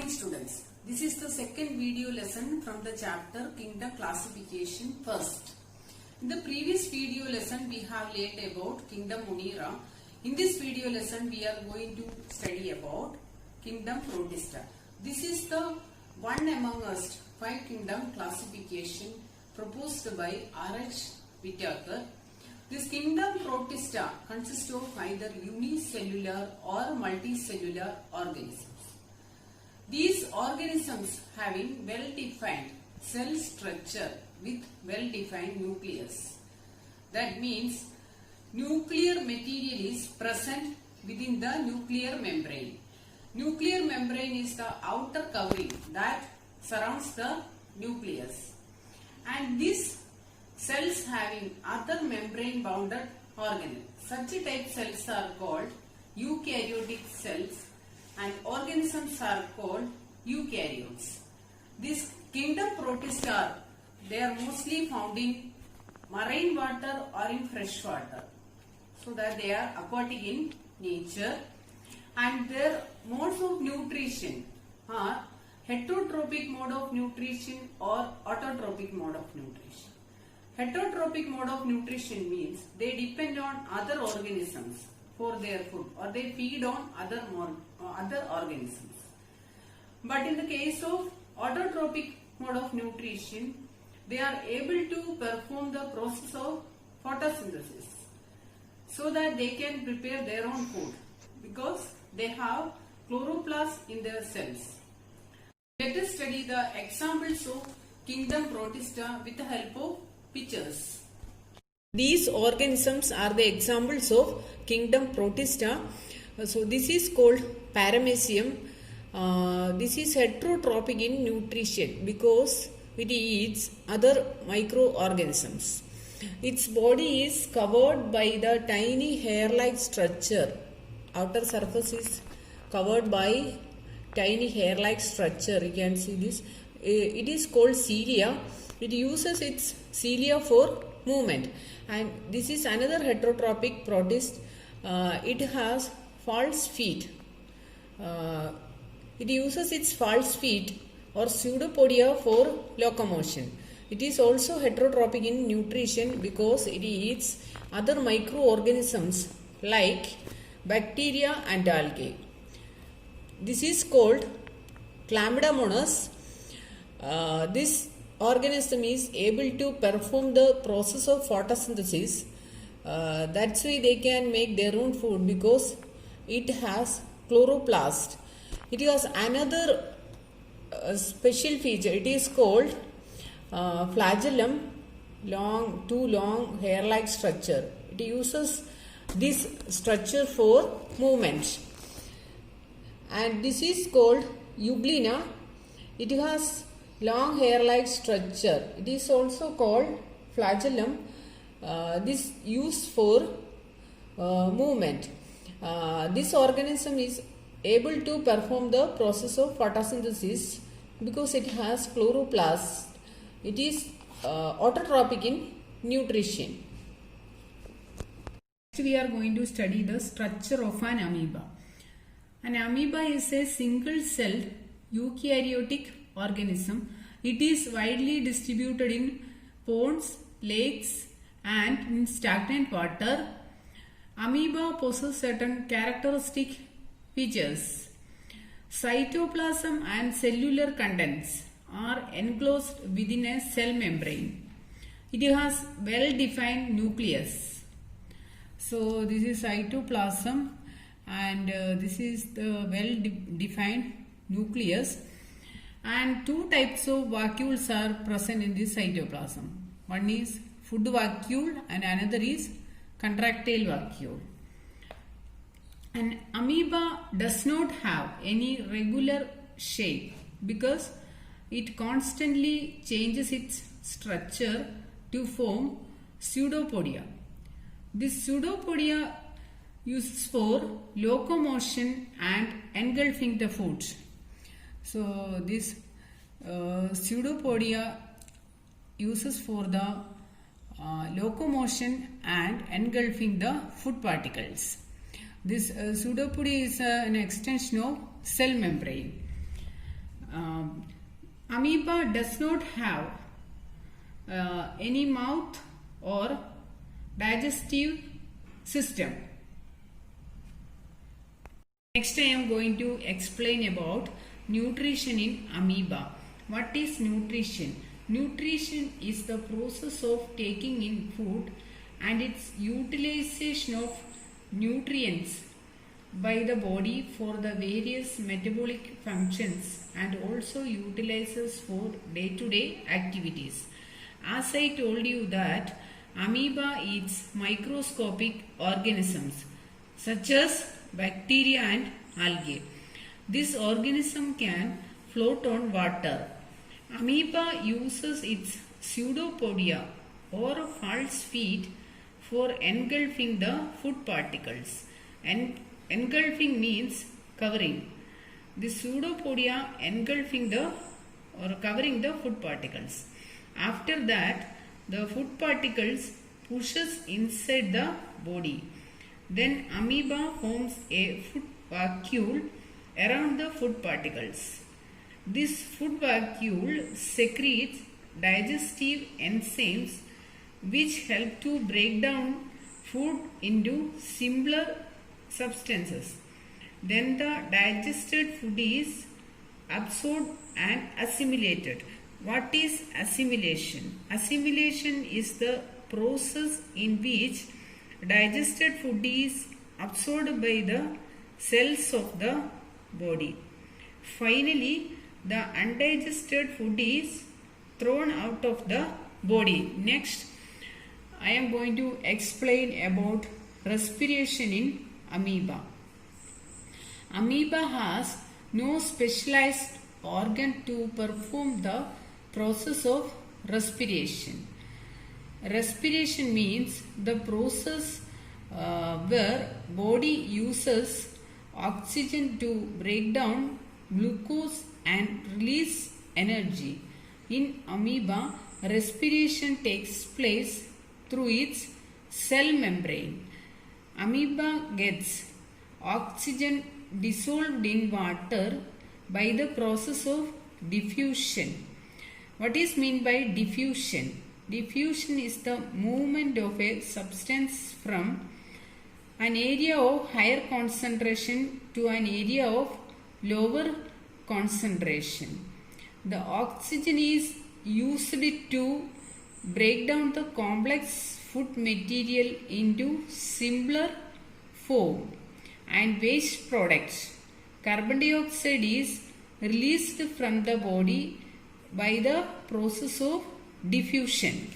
morning students. This is the second video lesson from the chapter Kingdom Classification First. In the previous video lesson we have learned about Kingdom Munira. In this video lesson we are going to study about Kingdom Protista. This is the one among us 5 kingdom classification proposed by R.H. Whittaker. This Kingdom Protista consists of either unicellular or multicellular organisms. These organisms having well-defined cell structure with well-defined nucleus. That means nuclear material is present within the nuclear membrane. Nuclear membrane is the outer covering that surrounds the nucleus. And these cells having other membrane bounded organelles. Such type cells are called eukaryotic cells and organisms are called eukaryotes. These Kingdom Protista, they are mostly found in marine water or in fresh water. So that they are aquatic in nature, and their modes of nutrition are heterotrophic mode of nutrition or autotrophic mode of nutrition. Heterotrophic mode of nutrition means they depend on other organisms for their food, or they feed on other organisms. But in the case of autotrophic mode of nutrition, they are able to perform the process of photosynthesis so that they can prepare their own food because they have chloroplasts in their cells. Let us study the examples of Kingdom Protista with the help of pictures. These organisms are the examples of Kingdom Protista. So this is called Paramecium. This is heterotrophic in nutrition because it eats other microorganisms. Its body is covered by the tiny hair-like structure. Outer surface is covered by tiny hair-like structure. You can see this. It is called cilia. It uses its cilia for movement. And this is another heterotrophic protist. It has false feet. It uses its false feet or pseudopodia for locomotion. It is also heterotrophic in nutrition because it eats other microorganisms like bacteria and algae. This is called Chlamydomonas. This organism is able to perform the process of photosynthesis. That's why they can make their own food because it has chloroplast. It has another special feature. It is called flagellum, too long hair-like structure. It uses this structure for movement. And this is called Euglena. It has long hair-like structure. It is also called flagellum. This used for movement. This organism is able to perform the process of photosynthesis because it has chloroplast. It is autotrophic in nutrition. Next we are going to study the structure of an amoeba. An amoeba is a single-celled eukaryotic organism. It is widely distributed in ponds, lakes and in stagnant water. Amoeba possess certain characteristic features. Cytoplasm and cellular contents are enclosed within a cell membrane. It has well-defined nucleus. So this is cytoplasm and this is the well-defined nucleus. And 2 types of vacuoles are present in this cytoplasm. One is food vacuole and another is contractile vacuole. An amoeba does not have any regular shape because it constantly changes its structure to form pseudopodia. This pseudopodia uses for locomotion and engulfing the food. So this pseudopodia uses for the locomotion and engulfing the food particles. This pseudopodia is an extension of cell membrane. amoeba does not have any mouth or digestive system. Next I am going to explain about nutrition in amoeba. What is nutrition? Nutrition is the process of taking in food and its utilization of nutrients by the body for the various metabolic functions and also utilizes for day-to-day activities. As I told you that amoeba eats microscopic organisms such as bacteria and algae. This organism can float on water. Amoeba uses its pseudopodia or false feet for engulfing the food particles. And engulfing means covering. The pseudopodia engulfing the or covering the food particles. After that, the food particles pushes inside the body. Then amoeba forms a food vacuole around the food particles. This food vacuole secretes digestive enzymes which help to break down food into simpler substances. Then the digested food is absorbed and assimilated. What is assimilation? Assimilation is the process in which digested food is absorbed by the cells of the body. Finally, the undigested food is thrown out of the body. Next, I am going to explain about respiration in amoeba. Amoeba has no specialized organ to perform the process of respiration. Respiration means the process where body uses oxygen to break down glucose and release energy. In amoeba, respiration takes place through its cell membrane. Amoeba gets oxygen dissolved in water by the process of diffusion. What is meant by diffusion? Diffusion is the movement of a substance from an area of higher concentration to an area of lower concentration. The oxygen is used to break down the complex food material into simpler form and waste products. Carbon dioxide is released from the body by the process of diffusion.